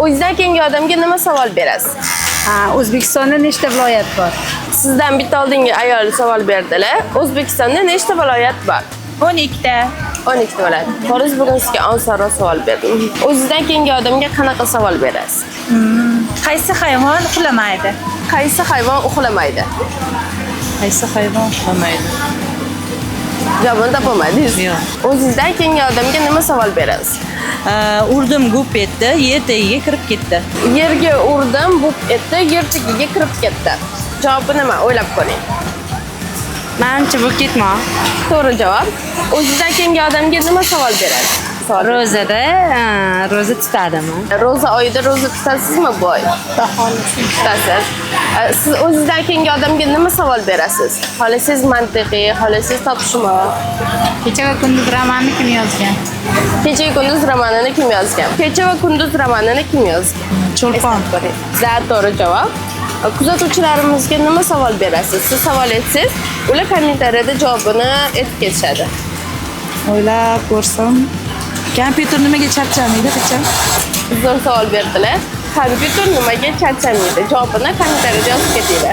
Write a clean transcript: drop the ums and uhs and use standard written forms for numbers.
O'zingizdan keyingi odamga nima savol berasiz? O'zbekistonda nechta viloyat bor? Sizdan bitta oldingi ayol savol berdilar. O'zbekistonda nechta viloyat bor? 12 ta. 12 ta viloyat. Xo'roz, bugun sizga osonroq savol berdim. O'zingizdan keyingi odamga qanaqa savol berasiz? Qaysi hayvon uxlamaydi? Qaysi hayvon uxlamaydi? Qaysi hayvon uxlamaydi? Javobini topolmadingiz. Yo'q. O'zingizdan keyingi odamga nima savol berasiz? Urdim, gup etdi, yer tagiga kirib ketdi. Yerga urdim, bup etdi, yer tagiga kirib ketdi. Javobi nima? O'ylab ko'ring. Menimcha bu ketma. To'g'ri javob. O'zingizdan keyingi odamga nima savol berasiz? Ro'zada ro'za tutadimi? Ro'za oyida ro'za tutasizmi bu oy? Tutasiz. Siz o'zingizdan keyingi odamga nima savol berasiz? Xohlasangiz mantiqiy, xohlasangiz topishma. Kecha va kunduz romanini kim yozgan? Kecha va kunduz romanini kim yozgan? Kecha va kunduz romanini kim yozgan? Cho'lpon. To'g'ri javob. Kuzatuvchilarimizga nima savol berasiz? Siz savol etsangiz, ular kommentariyada javobini aytib ketishadi. O'ylab ko'rsam, kompyuter nimaga charchamaydi qachon? Zo'r savol berdilar. Kompyuter nimaga charchamaydi? Javobini kommentariyada yozib ketinglar.